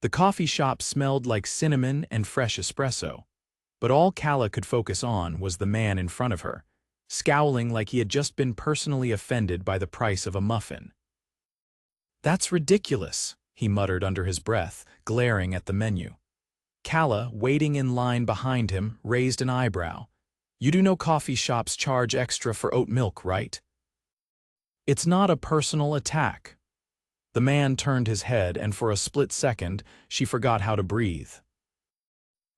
The coffee shop smelled like cinnamon and fresh espresso, but all Calla could focus on was the man in front of her, scowling like he had just been personally offended by the price of a muffin. "That's ridiculous," he muttered under his breath, glaring at the menu. Calla, waiting in line behind him, raised an eyebrow. "You do know coffee shops charge extra for oat milk, right?" "It's not a personal attack." The man turned his head, and for a split second, she forgot how to breathe.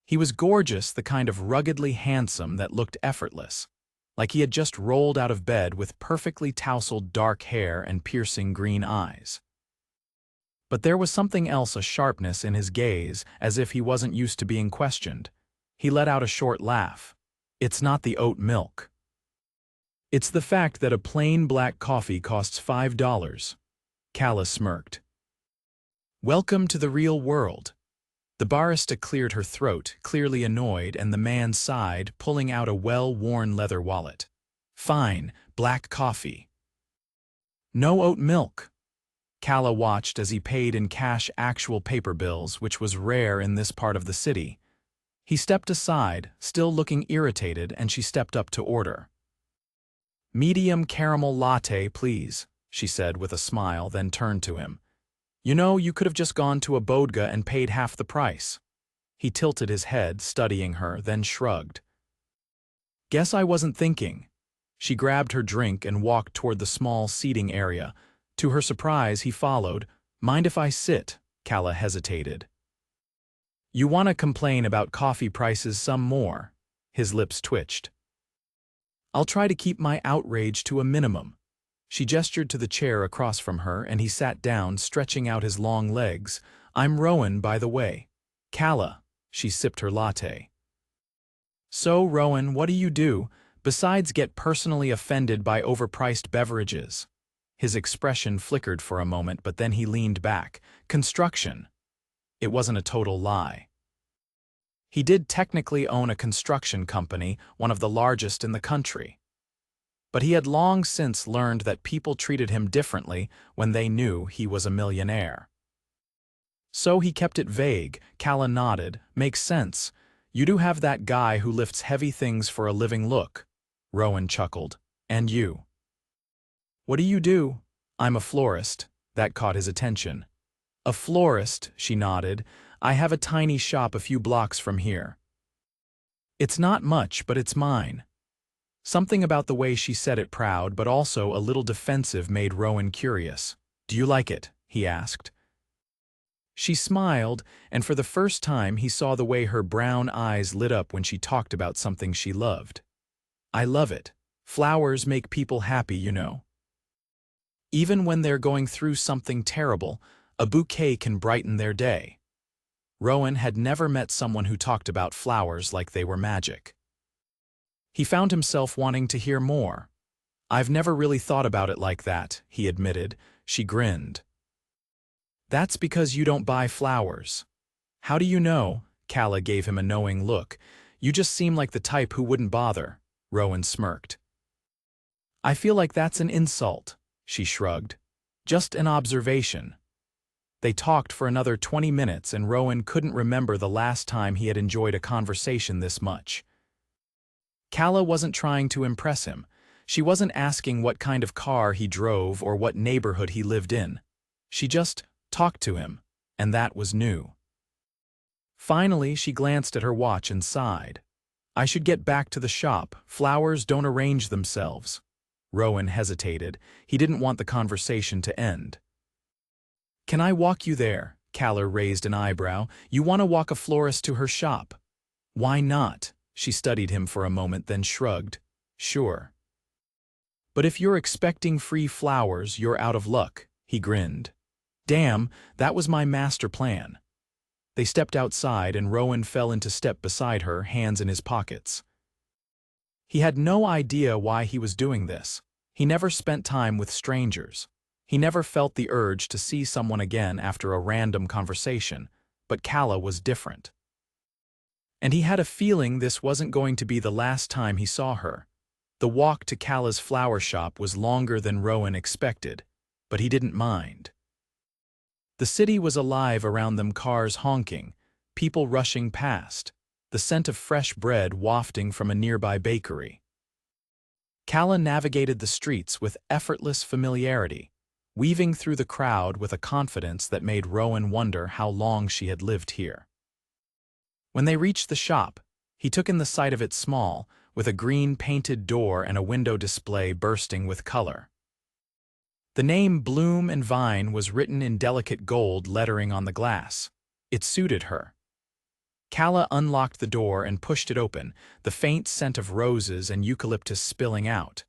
He was gorgeous, the kind of ruggedly handsome that looked effortless, like he had just rolled out of bed with perfectly tousled dark hair and piercing green eyes. But there was something else, a sharpness in his gaze, as if he wasn't used to being questioned. He let out a short laugh. "It's not the oat milk. It's the fact that a plain black coffee costs $5. Calla smirked. "Welcome to the real world." The barista cleared her throat, clearly annoyed, and the man sighed, pulling out a well-worn leather wallet. "Fine, black coffee. No oat milk." Calla watched as he paid in cash actual paper bills, which was rare in this part of the city. He stepped aside, still looking irritated, and she stepped up to order. "Medium caramel latte, please," she said with a smile, then turned to him. "You know, you could have just gone to a bodega and paid half the price." He tilted his head, studying her, then shrugged. "Guess I wasn't thinking." She grabbed her drink and walked toward the small seating area. To her surprise, he followed. "Mind if I sit?" Calla hesitated. "You want to complain about coffee prices some more?" His lips twitched. "I'll try to keep my outrage to a minimum." She gestured to the chair across from her, and he sat down, stretching out his long legs. "I'm Rowan, by the way." "Calla." She sipped her latte. "So, Rowan, what do you do, besides get personally offended by overpriced beverages?" His expression flickered for a moment, but then he leaned back. "Construction." It wasn't a total lie. He did technically own a construction company, one of the largest in the country. But he had long since learned that people treated him differently when they knew he was a millionaire. So he kept it vague. Calla nodded. "Makes sense. You do have that guy who lifts heavy things for a living look." Rowan chuckled. "And you?" "What do you do?" "I'm a florist." That caught his attention. "A florist," she nodded. "I have a tiny shop a few blocks from here." "It's not much, but it's mine." Something about the way she said it, proud but also a little defensive, made Rowan curious. "Do you like it?" he asked. She smiled, and for the first time he saw the way her brown eyes lit up when she talked about something she loved. "I love it. Flowers make people happy, you know. Even when they're going through something terrible, a bouquet can brighten their day." Rowan had never met someone who talked about flowers like they were magic. He found himself wanting to hear more. "I've never really thought about it like that," he admitted. She grinned. "That's because you don't buy flowers." "How do you know?" Calla gave him a knowing look. "You just seem like the type who wouldn't bother." Rowan smirked. "I feel like that's an insult." She shrugged. "Just an observation." They talked for another 20 minutes, and Rowan couldn't remember the last time he had enjoyed a conversation this much. Calla wasn't trying to impress him. She wasn't asking what kind of car he drove or what neighborhood he lived in. She just talked to him, and that was new. Finally, she glanced at her watch and sighed. "I should get back to the shop. Flowers don't arrange themselves." Rowan hesitated. He didn't want the conversation to end. "Can I walk you there?" Calla raised an eyebrow. "You want to walk a florist to her shop?" "Why not?" She studied him for a moment, then shrugged. "Sure. But if you're expecting free flowers, you're out of luck." He grinned. "Damn, that was my master plan." They stepped outside, and Rowan fell into step beside her, hands in his pockets. He had no idea why he was doing this. He never spent time with strangers. He never felt the urge to see someone again after a random conversation, but Calla was different. And he had a feeling this wasn't going to be the last time he saw her. The walk to Calla's flower shop was longer than Rowan expected, but he didn't mind. The city was alive around them, cars honking, people rushing past, the scent of fresh bread wafting from a nearby bakery. Calla navigated the streets with effortless familiarity, weaving through the crowd with a confidence that made Rowan wonder how long she had lived here. When they reached the shop, he took in the sight of it, small, with a green-painted door and a window display bursting with color. The name Bloom and Vine was written in delicate gold lettering on the glass. It suited her. Calla unlocked the door and pushed it open, the faint scent of roses and eucalyptus spilling out.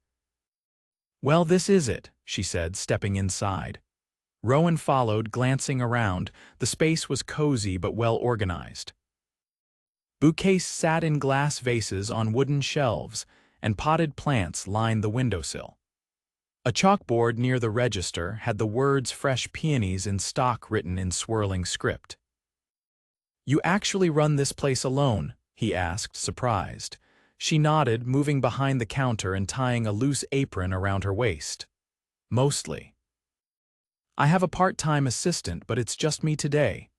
"Well, this is it," she said, stepping inside. Rowan followed, glancing around. The space was cozy but well organized. Bouquets sat in glass vases on wooden shelves, and potted plants lined the windowsill. A chalkboard near the register had the words "Fresh Peonies" in stock written in swirling script. "You actually run this place alone?" he asked, surprised. She nodded, moving behind the counter and tying a loose apron around her waist. "Mostly. I have a part-time assistant, but it's just me today."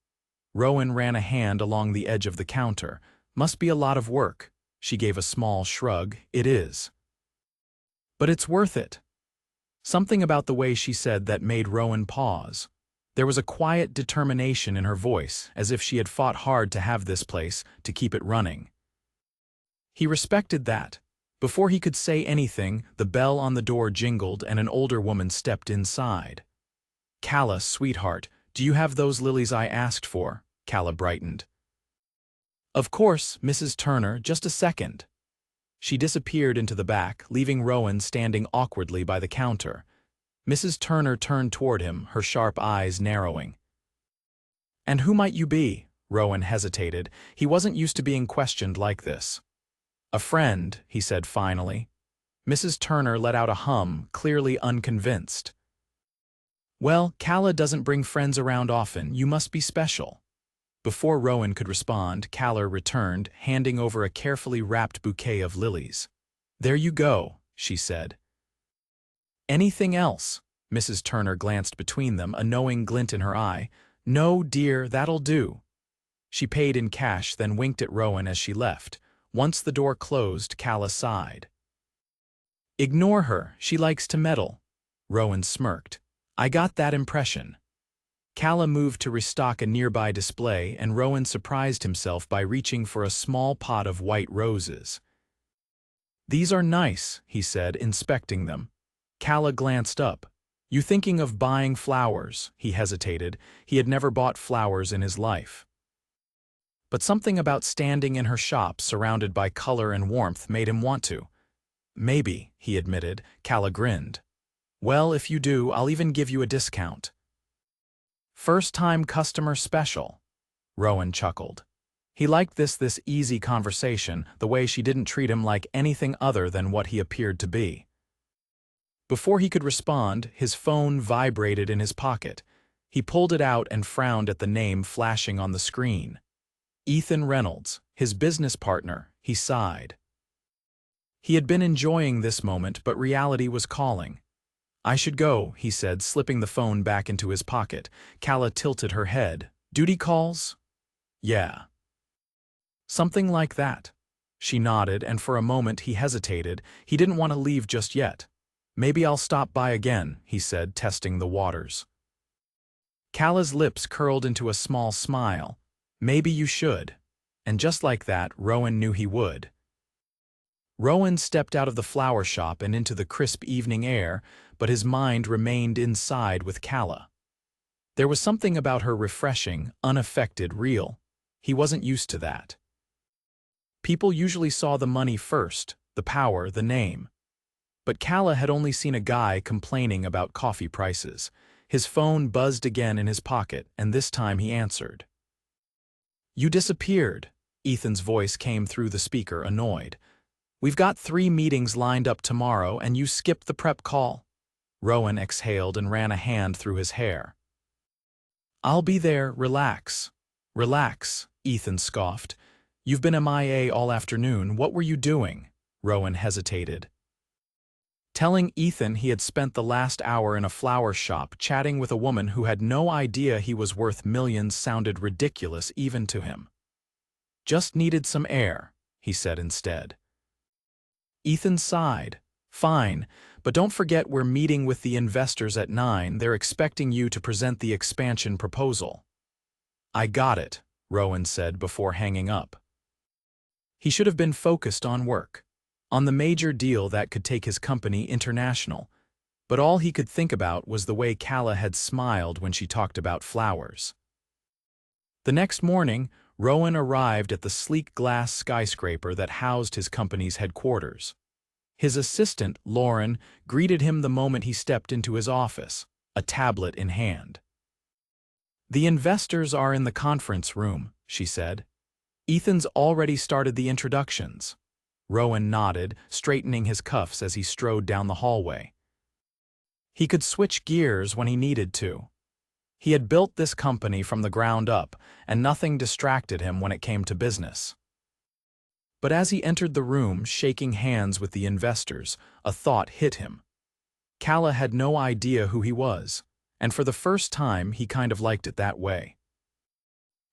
Rowan ran a hand along the edge of the counter. "Must be a lot of work." She gave a small shrug. "It is. But it's worth it." Something about the way she said that made Rowan pause. There was a quiet determination in her voice, as if she had fought hard to have this place, to keep it running. He respected that. Before he could say anything, the bell on the door jingled and an older woman stepped inside. "Calla, sweetheart, do you have those lilies I asked for?" Calla brightened. "Of course, Mrs. Turner, just a second." She disappeared into the back, leaving Rowan standing awkwardly by the counter. Mrs. Turner turned toward him, her sharp eyes narrowing. "And who might you be?" Rowan hesitated. He wasn't used to being questioned like this. "A friend," he said finally. Mrs. Turner let out a hum, clearly unconvinced. "Well, Calla doesn't bring friends around often. You must be special." Before Rowan could respond, Calla returned, handing over a carefully wrapped bouquet of lilies. "There you go," she said. "Anything else?" Mrs. Turner glanced between them, a knowing glint in her eye. "No, dear, that'll do." She paid in cash, then winked at Rowan as she left. Once the door closed, Calla sighed. "Ignore her, she likes to meddle." Rowan smirked. "I got that impression." Calla moved to restock a nearby display, and Rowan surprised himself by reaching for a small pot of white roses. "These are nice," he said, inspecting them. Calla glanced up. "You thinking of buying flowers?" He hesitated. He had never bought flowers in his life. But something about standing in her shop, surrounded by color and warmth, made him want to. "Maybe," he admitted. Calla grinned. "Well, if you do, I'll even give you a discount." "First-time customer special." Rowan chuckled. He liked this easy conversation, the way she didn't treat him like anything other than what he appeared to be. Before he could respond, his phone vibrated in his pocket. He pulled it out and frowned at the name flashing on the screen. Ethan Reynolds, his business partner, he sighed. He had been enjoying this moment, but reality was calling. "I should go," he said, slipping the phone back into his pocket. Calla tilted her head. "Duty calls?" "Yeah." "Something like that." She nodded, and for a moment he hesitated. He didn't want to leave just yet. "Maybe I'll stop by again," he said, testing the waters. Calla's lips curled into a small smile. "Maybe you should." And just like that, Rowan knew he would. Rowan stepped out of the flower shop and into the crisp evening air, but his mind remained inside with Calla. There was something about her refreshing, unaffected, real. He wasn't used to that. People usually saw the money first, the power, the name. But Calla had only seen a guy complaining about coffee prices. His phone buzzed again in his pocket, and this time he answered. "You disappeared." Ethan's voice came through the speaker, annoyed. "We've got 3 meetings lined up tomorrow, and you skipped the prep call." Rowan exhaled and ran a hand through his hair. "I'll be there, relax." "Relax," Ethan scoffed. "You've been MIA all afternoon. What were you doing?" Rowan hesitated. Telling Ethan he had spent the last hour in a flower shop chatting with a woman who had no idea he was worth millions sounded ridiculous even to him. "Just needed some air," he said instead. Ethan sighed. "Fine, but don't forget we're meeting with the investors at 9. They're expecting you to present the expansion proposal." "I got it," Rowan said before hanging up. He should have been focused on work, on the major deal that could take his company international, but all he could think about was the way Calla had smiled when she talked about flowers. The next morning, Rowan arrived at the sleek glass skyscraper that housed his company's headquarters. His assistant, Lauren, greeted him the moment he stepped into his office, a tablet in hand. "The investors are in the conference room," she said. "Ethan's already started the introductions." Rowan nodded, straightening his cuffs as he strode down the hallway. He could switch gears when he needed to. He had built this company from the ground up, and nothing distracted him when it came to business. But as he entered the room, shaking hands with the investors, a thought hit him. Calla had no idea who he was, and for the first time he kind of liked it that way.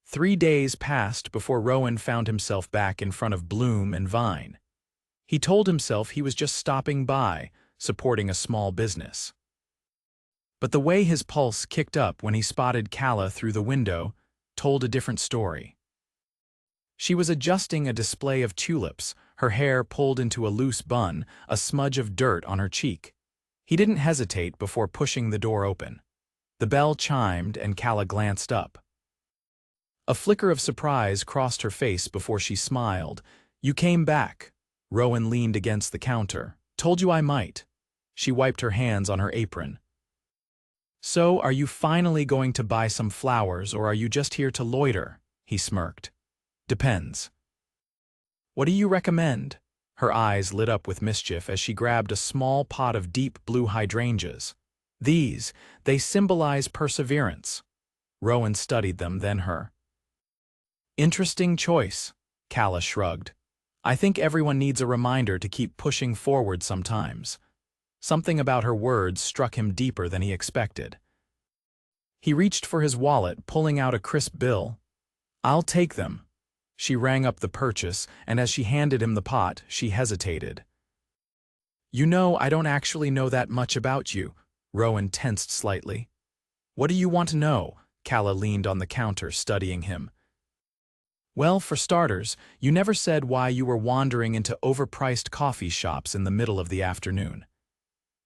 3 days passed before Rowan found himself back in front of Bloom and Vine. He told himself he was just stopping by, supporting a small business. But the way his pulse kicked up when he spotted Calla through the window told a different story. She was adjusting a display of tulips, her hair pulled into a loose bun, a smudge of dirt on her cheek. He didn't hesitate before pushing the door open. The bell chimed and Calla glanced up. A flicker of surprise crossed her face before she smiled. "You came back." Rowan leaned against the counter. "Told you I might." She wiped her hands on her apron. "So, are you finally going to buy some flowers, or are you just here to loiter?" He smirked. "Depends." "What do you recommend?" Her eyes lit up with mischief as she grabbed a small pot of deep blue hydrangeas. They symbolize perseverance." Rowan studied them, then her. "Interesting choice," Calla shrugged. "I think everyone needs a reminder to keep pushing forward sometimes." Something about her words struck him deeper than he expected. He reached for his wallet, pulling out a crisp bill. "I'll take them." She rang up the purchase, and as she handed him the pot, she hesitated. "You know, I don't actually know that much about you." Rowan tensed slightly. "What do you want to know?" Calla leaned on the counter, studying him. "Well, for starters, you never said why you were wandering into overpriced coffee shops in the middle of the afternoon."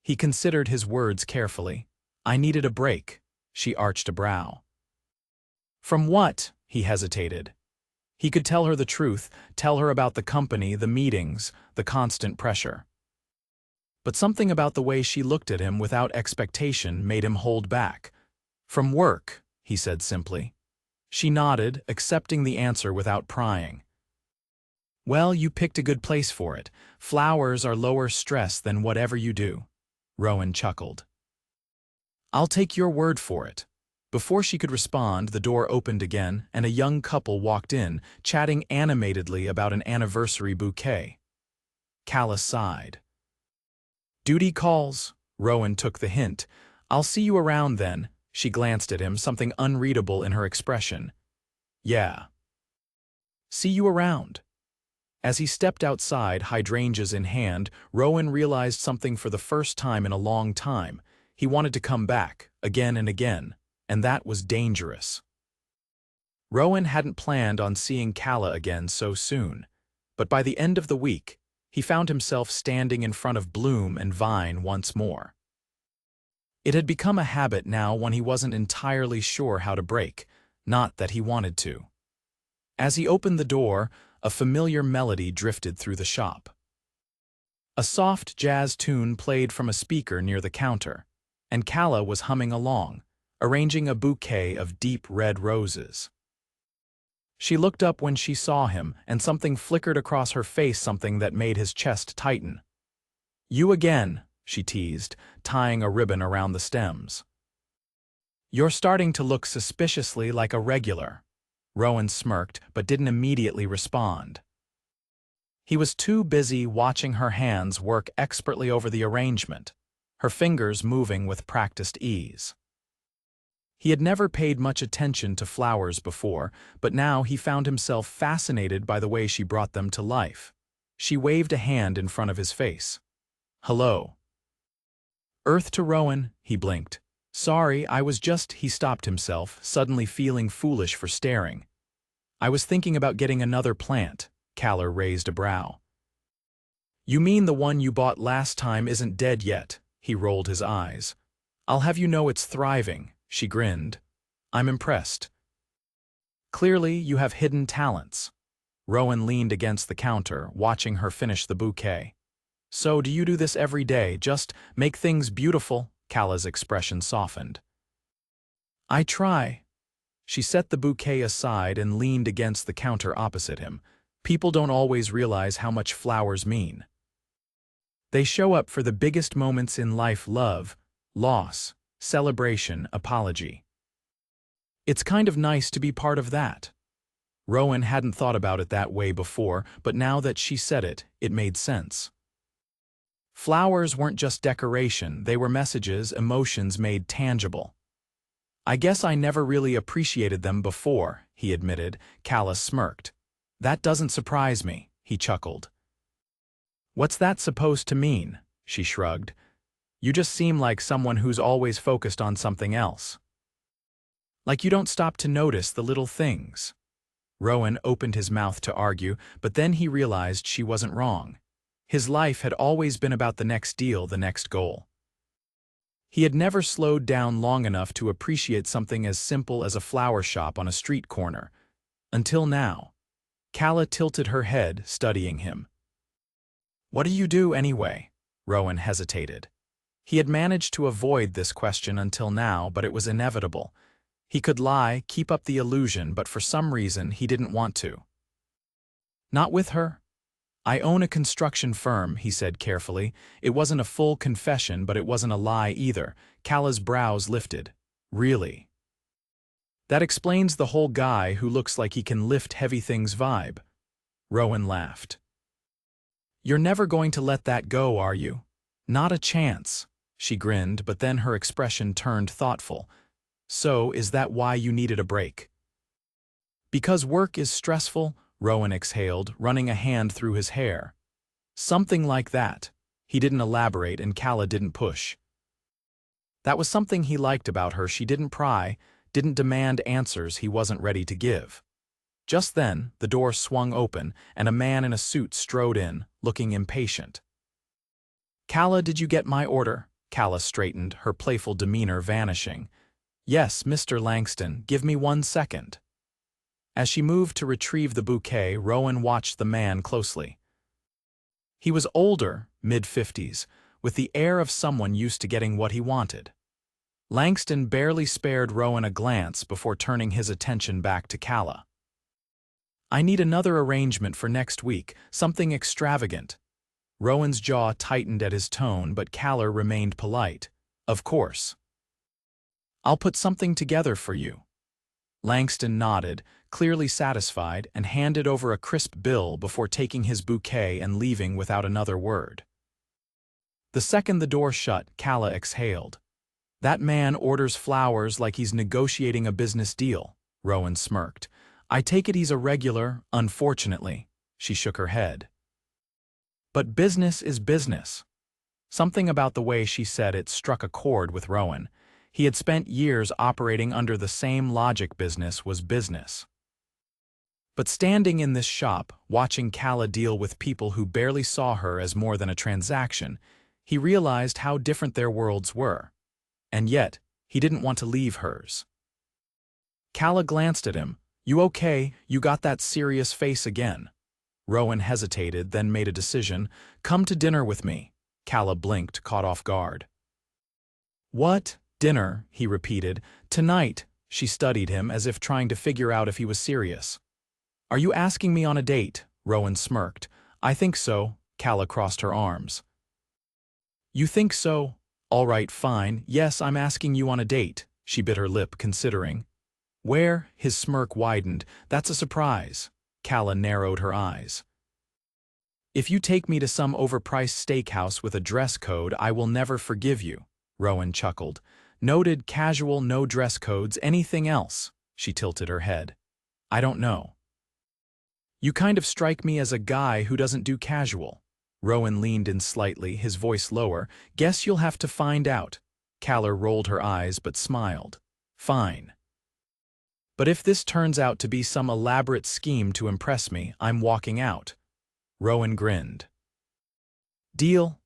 He considered his words carefully. "I needed a break." She arched a brow. "From what?" He hesitated. He could tell her the truth, tell her about the company, the meetings, the constant pressure. But something about the way she looked at him without expectation made him hold back. "From work," he said simply. She nodded, accepting the answer without prying. "Well, you picked a good place for it. Flowers are lower stress than whatever you do." Rowan chuckled. "I'll take your word for it." Before she could respond, the door opened again, and a young couple walked in, chatting animatedly about an anniversary bouquet. Calla sighed. "Duty calls." Rowan took the hint. "I'll see you around then." She glanced at him, something unreadable in her expression. "Yeah. See you around." As he stepped outside, hydrangeas in hand, Rowan realized something for the first time in a long time. He wanted to come back, again and again, and that was dangerous. Rowan hadn't planned on seeing Calla again so soon, but by the end of the week, he found himself standing in front of Bloom and Vine once more. It had become a habit now one he wasn't entirely sure how to break, not that he wanted to. As he opened the door, a familiar melody drifted through the shop. A soft jazz tune played from a speaker near the counter, and Calla was humming along, arranging a bouquet of deep red roses. She looked up when she saw him, and something flickered across her face, something that made his chest tighten. "You again," she teased, tying a ribbon around the stems. "You're starting to look suspiciously like a regular." Rowan smirked, but didn't immediately respond. He was too busy watching her hands work expertly over the arrangement, her fingers moving with practiced ease. He had never paid much attention to flowers before, but now he found himself fascinated by the way she brought them to life. She waved a hand in front of his face. "Hello." "Earth to Rowan," he blinked. "Sorry, I was just—" He stopped himself, suddenly feeling foolish for staring. "I was thinking about getting another plant." Calla raised a brow. "You mean the one you bought last time isn't dead yet?" He rolled his eyes. "I'll have you know it's thriving." She grinned. "I'm impressed. Clearly, you have hidden talents." Rowan leaned against the counter, watching her finish the bouquet. "So, do you do this every day, just make things beautiful?" Calla's expression softened. "I try." She set the bouquet aside and leaned against the counter opposite him. People don't always realize how much flowers mean. They show up for the biggest moments in life: love, loss, celebration, apology. It's kind of nice to be part of that. Rowan hadn't thought about it that way before, but now that she said it, it made sense. Flowers weren't just decoration, they were messages, emotions made tangible. "I guess I never really appreciated them before," he admitted. Calla smirked. "That doesn't surprise me," he chuckled. "What's that supposed to mean?" She shrugged. "You just seem like someone who's always focused on something else. Like you don't stop to notice the little things." Rowan opened his mouth to argue, but then he realized she wasn't wrong. His life had always been about the next deal, the next goal. He had never slowed down long enough to appreciate something as simple as a flower shop on a street corner. Until now. Calla tilted her head, studying him. "What do you do anyway?" Rowan hesitated. He had managed to avoid this question until now, but it was inevitable. He could lie, keep up the illusion, but for some reason he didn't want to. "Not with her?" "I own a construction firm," he said carefully. It wasn't a full confession, but it wasn't a lie either. Calla's brows lifted. "Really? That explains the whole guy who looks like he can lift heavy things vibe." Rowan laughed. "You're never going to let that go, are you?" "Not a chance." She grinned, but then her expression turned thoughtful. "So, is that why you needed a break?" "Because work is stressful," Rowan exhaled, running a hand through his hair. "Something like that." He didn't elaborate, and Calla didn't push. That was something he liked about her. She didn't pry, didn't demand answers he wasn't ready to give. Just then, the door swung open, and a man in a suit strode in, looking impatient. "Calla, did you get my order?" Calla straightened, her playful demeanor vanishing. "Yes, Mr. Langston, give me 1 second." As she moved to retrieve the bouquet, Rowan watched the man closely. He was older, mid-50s, with the air of someone used to getting what he wanted. Langston barely spared Rowan a glance before turning his attention back to Calla. "I need another arrangement for next week, something extravagant." Rowan's jaw tightened at his tone, but Calla remained polite. "Of course. I'll put something together for you." Langston nodded, clearly satisfied, and handed over a crisp bill before taking his bouquet and leaving without another word. The second the door shut, Calla exhaled. "That man orders flowers like he's negotiating a business deal," Rowan smirked. "I take it he's a regular, unfortunately." She shook her head. "But business is business." Something about the way she said it struck a chord with Rowan. He had spent years operating under the same logic: business was business. But standing in this shop, watching Calla deal with people who barely saw her as more than a transaction, he realized how different their worlds were. And yet, he didn't want to leave hers. Calla glanced at him. "You okay? You got that serious face again." Rowan hesitated, then made a decision. "Come to dinner with me." Calla blinked, caught off guard. "What? Dinner?" he repeated. "Tonight." She studied him as if trying to figure out if he was serious. "Are you asking me on a date?" Rowan smirked. "I think so." Calla crossed her arms. "You think so? All right, fine. Yes, I'm asking you on a date." She bit her lip, considering. "Where?" His smirk widened. "That's a surprise." Calla narrowed her eyes. If you take me to some overpriced steakhouse with a dress code, I will never forgive you, Rowan chuckled. Noted casual, no dress codes, anything else? She tilted her head. I don't know. You kind of strike me as a guy who doesn't do casual. Rowan leaned in slightly, his voice lower. Guess you'll have to find out. Calla rolled her eyes but smiled. Fine. But if this turns out to be some elaborate scheme to impress me, I'm walking out. Rowan grinned. Deal?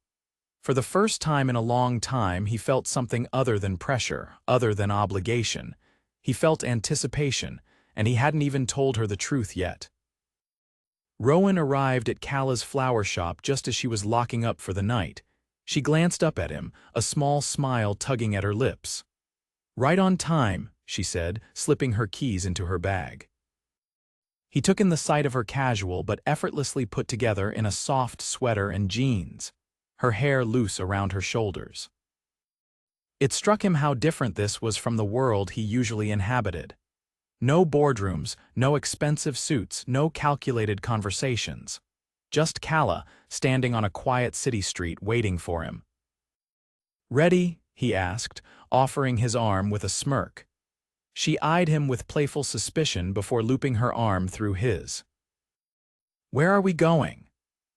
For the first time in a long time, he felt something other than pressure, other than obligation. He felt anticipation, and he hadn't even told her the truth yet. Rowan arrived at Calla's flower shop just as she was locking up for the night. She glanced up at him, a small smile tugging at her lips. Right on time, she said, slipping her keys into her bag. He took in the sight of her casual but effortlessly put together in a soft sweater and jeans, her hair loose around her shoulders. It struck him how different this was from the world he usually inhabited. No boardrooms, no expensive suits, no calculated conversations. Just Calla, standing on a quiet city street waiting for him. Ready? He asked, offering his arm with a smirk. She eyed him with playful suspicion before looping her arm through his. Where are we going?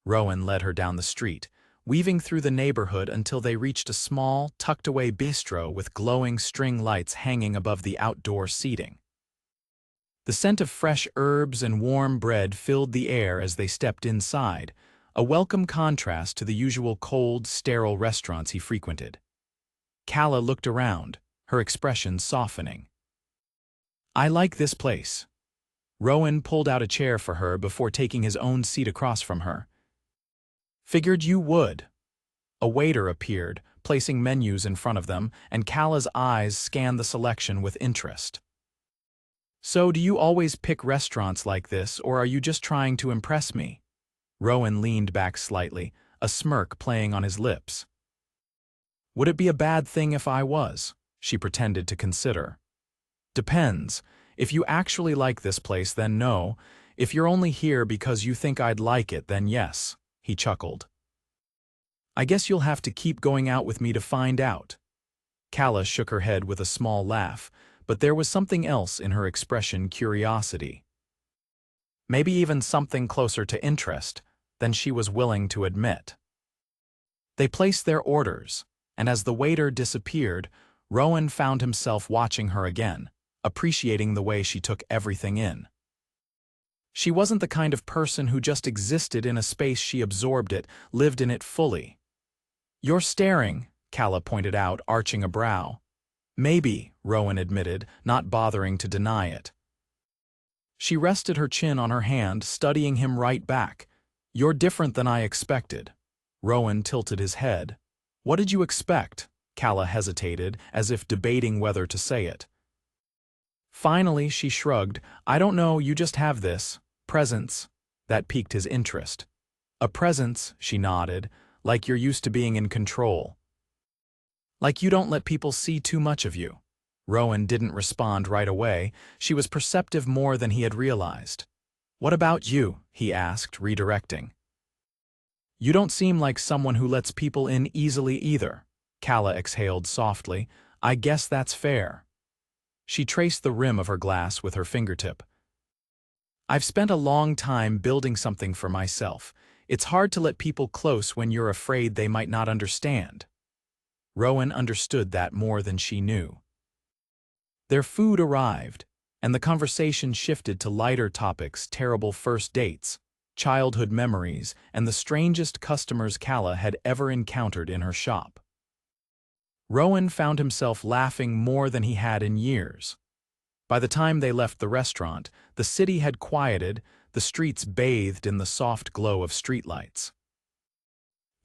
Rowan led her down the street, weaving through the neighborhood until they reached a small, tucked-away bistro with glowing string lights hanging above the outdoor seating. The scent of fresh herbs and warm bread filled the air as they stepped inside, a welcome contrast to the usual cold, sterile restaurants he frequented. Calla looked around, her expression softening. I like this place. Rowan pulled out a chair for her before taking his own seat across from her. Figured you would. A waiter appeared, placing menus in front of them, and Calla's eyes scanned the selection with interest. So do you always pick restaurants like this, or are you just trying to impress me? Rowan leaned back slightly, a smirk playing on his lips. Would it be a bad thing if I was? She pretended to consider. Depends. If you actually like this place, then no. If you're only here because you think I'd like it, then yes, he chuckled. I guess you'll have to keep going out with me to find out. Calla shook her head with a small laugh, but there was something else in her expression, curiosity. Maybe even something closer to interest than she was willing to admit. They placed their orders, and as the waiter disappeared, Rowan found himself watching her again, appreciating the way she took everything in. She wasn't the kind of person who just existed in a space, she absorbed it, lived in it fully. You're staring, Calla pointed out, arching a brow. Maybe, Rowan admitted, not bothering to deny it. She rested her chin on her hand, studying him right back. You're different than I expected. Rowan tilted his head. What did you expect? Calla hesitated, as if debating whether to say it. Finally, she shrugged. I don't know, you just have this presence. That piqued his interest. A presence, she nodded, like you're used to being in control. Like you don't let people see too much of you. Rowan didn't respond right away. She was perceptive more than he had realized. What about you? He asked, redirecting. You don't seem like someone who lets people in easily either. Calla exhaled softly. I guess that's fair. She traced the rim of her glass with her fingertip. I've spent a long time building something for myself. It's hard to let people close when you're afraid they might not understand. Rowan understood that more than she knew. Their food arrived, and the conversation shifted to lighter topics, terrible first dates, childhood memories, and the strangest customers Calla had ever encountered in her shop. Rowan found himself laughing more than he had in years. By the time they left the restaurant, the city had quieted, the streets bathed in the soft glow of streetlights.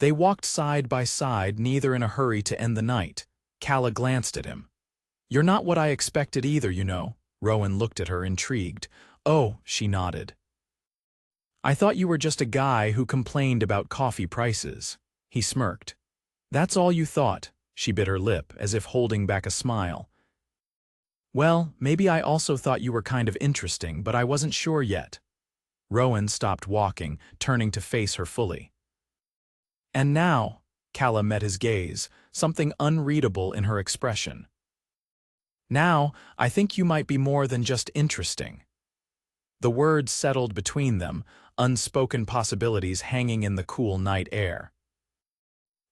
They walked side by side, neither in a hurry to end the night. Calla glanced at him. You're not what I expected either, you know. Rowan looked at her, intrigued. Oh, she nodded. I thought you were just a guy who complained about coffee prices. He smirked. That's all you thought. She bit her lip, as if holding back a smile. Well, maybe I also thought you were kind of interesting, but I wasn't sure yet. Rowan stopped walking, turning to face her fully. And now, Calla met his gaze, something unreadable in her expression. Now, I think you might be more than just interesting. The words settled between them, unspoken possibilities hanging in the cool night air.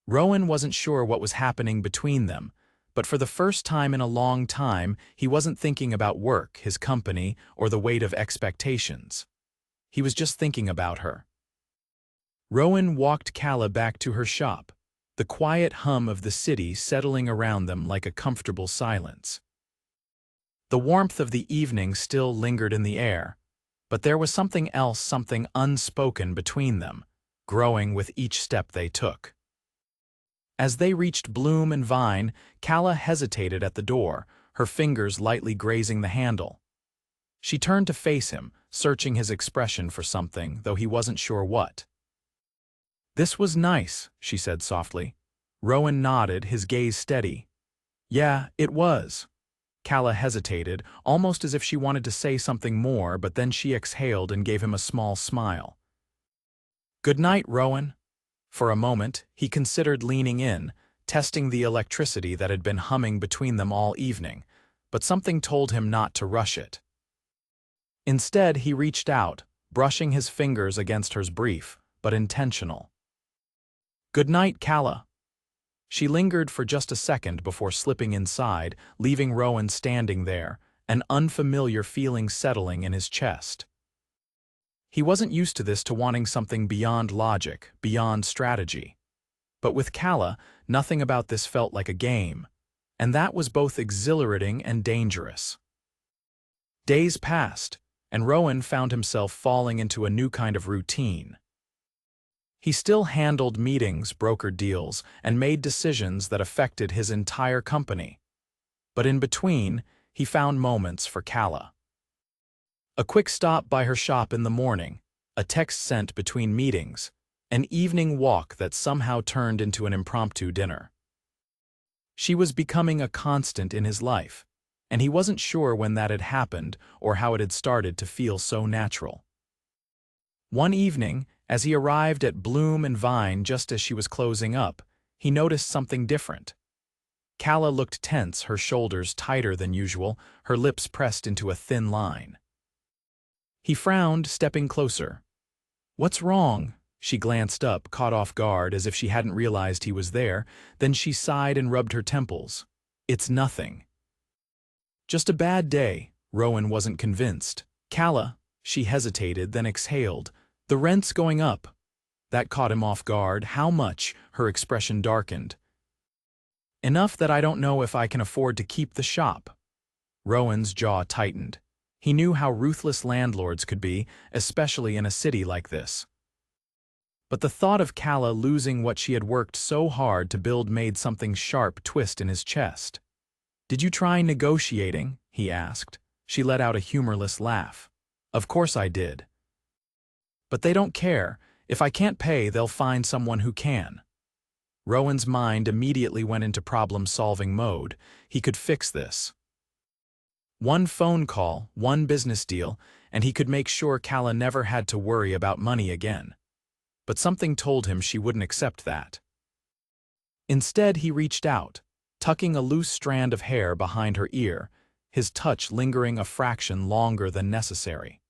Rowan wasn't sure what was happening between them, but for the first time in a long time, he wasn't thinking about work, his company, or the weight of expectations. He was just thinking about her. Rowan walked Calla back to her shop, the quiet hum of the city settling around them like a comfortable silence. The warmth of the evening still lingered in the air, but there was something else, something unspoken between them, growing with each step they took. As they reached Bloom and Vine, Calla hesitated at the door, her fingers lightly grazing the handle. She turned to face him, searching his expression for something, though he wasn't sure what. "This was nice," she said softly. Rowan nodded, his gaze steady. "Yeah, it was." Calla hesitated, almost as if she wanted to say something more, but then she exhaled and gave him a small smile. "Good night, Rowan." For a moment, he considered leaning in, testing the electricity that had been humming between them all evening, but something told him not to rush it. Instead, he reached out, brushing his fingers against hers, brief, but intentional. "Good night, Calla." She lingered for just a second before slipping inside, leaving Rowan standing there, an unfamiliar feeling settling in his chest. He wasn't used to this, to wanting something beyond logic, beyond strategy. But with Calla, nothing about this felt like a game, and that was both exhilarating and dangerous. Days passed, and Rowan found himself falling into a new kind of routine. He still handled meetings, brokered deals, and made decisions that affected his entire company. But in between, he found moments for Calla. A quick stop by her shop in the morning, a text sent between meetings, an evening walk that somehow turned into an impromptu dinner. She was becoming a constant in his life, and he wasn't sure when that had happened or how it had started to feel so natural. One evening, as he arrived at Bloom and Vine just as she was closing up, he noticed something different. Calla looked tense, her shoulders tighter than usual, her lips pressed into a thin line. He frowned, stepping closer. "What's wrong?" She glanced up, caught off guard, as if she hadn't realized he was there, then she sighed and rubbed her temples. "It's nothing." "Just a bad day." Rowan wasn't convinced. "Calla," she hesitated, then exhaled. "The rent's going up." That caught him off guard. "How much?" Her expression darkened. "Enough that I don't know if I can afford to keep the shop." Rowan's jaw tightened. He knew how ruthless landlords could be, especially in a city like this. But the thought of Calla losing what she had worked so hard to build made something sharp twist in his chest. "Did you try negotiating?" he asked. She let out a humorless laugh. "Of course I did." "But they don't care. If I can't pay, they'll find someone who can." Rowan's mind immediately went into problem-solving mode. He could fix this. One phone call, one business deal, and he could make sure Calla never had to worry about money again. But something told him she wouldn't accept that. Instead, he reached out, tucking a loose strand of hair behind her ear, his touch lingering a fraction longer than necessary.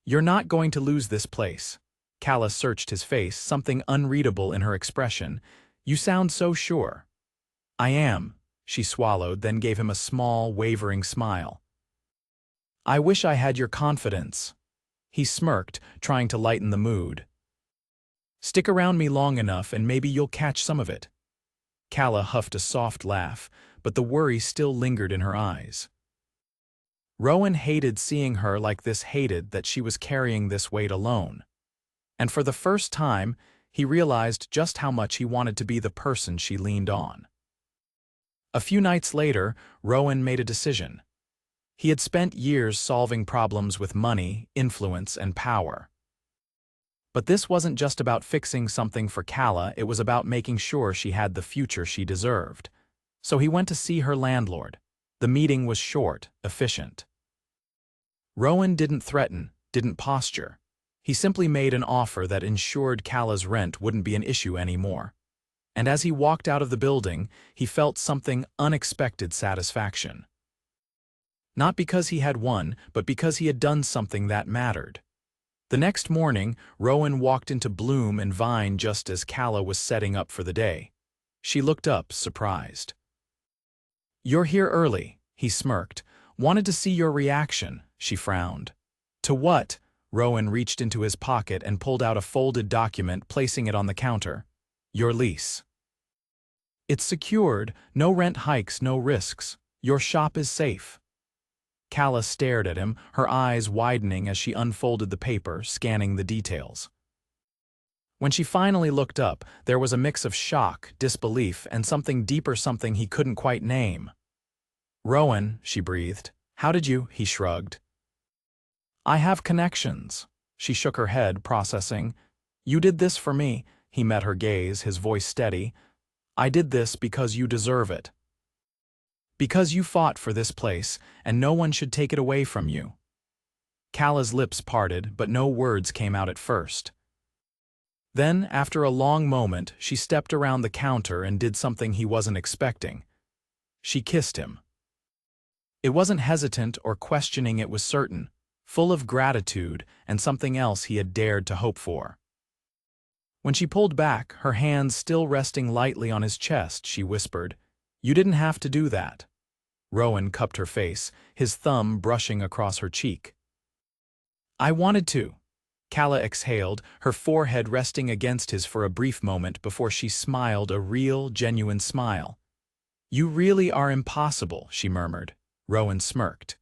"You're not going to lose this place." Calla searched his face, something unreadable in her expression. "You sound so sure." "I am." She swallowed, then gave him a small, wavering smile. "I wish I had your confidence." He smirked, trying to lighten the mood. "Stick around me long enough and maybe you'll catch some of it." Calla huffed a soft laugh, but the worry still lingered in her eyes. Rowan hated seeing her like this, hated that she was carrying this weight alone. And for the first time, he realized just how much he wanted to be the person she leaned on. A few nights later, Rowan made a decision. He had spent years solving problems with money, influence, and power. But this wasn't just about fixing something for Calla, it was about making sure she had the future she deserved. So he went to see her landlord. The meeting was short, efficient. Rowan didn't threaten, didn't posture. He simply made an offer that ensured Calla's rent wouldn't be an issue anymore. And as he walked out of the building, he felt something unexpected satisfaction. Not because he had won, but because he had done something that mattered. The next morning, Rowan walked into bloom and vine just as Calla was setting up for the day. She looked up, surprised. "You're here early," he smirked. "Wanted to see your reaction," she frowned. "To what?" Rowan reached into his pocket and pulled out a folded document, placing it on the counter. "Your lease. It's secured, no rent hikes, no risks. Your shop is safe." Calla stared at him, her eyes widening as she unfolded the paper, scanning the details. When she finally looked up, there was a mix of shock, disbelief, and something deeper, something he couldn't quite name. "Rowan," she breathed. "How did you?" He shrugged. "I have connections." She shook her head, processing. "You did this for me." He met her gaze, his voice steady. "I did this because you deserve it. Because you fought for this place, and no one should take it away from you." Calla's lips parted, but no words came out at first. Then, after a long moment, she stepped around the counter and did something he wasn't expecting. She kissed him. It wasn't hesitant or questioning, it was certain, full of gratitude and something else he had dared to hope for. When she pulled back, her hands still resting lightly on his chest, she whispered, "You didn't have to do that." Rowan cupped her face, his thumb brushing across her cheek. "I wanted to." Calla exhaled, her forehead resting against his for a brief moment before she smiled, a real, genuine smile. "You really are impossible," she murmured. Rowan smirked.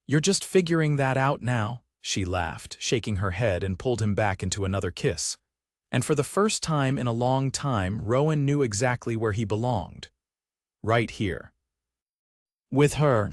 "You're just figuring that out now," she laughed, shaking her head, and pulled him back into another kiss. And for the first time in a long time, Rowan knew exactly where he belonged. Right here. With her.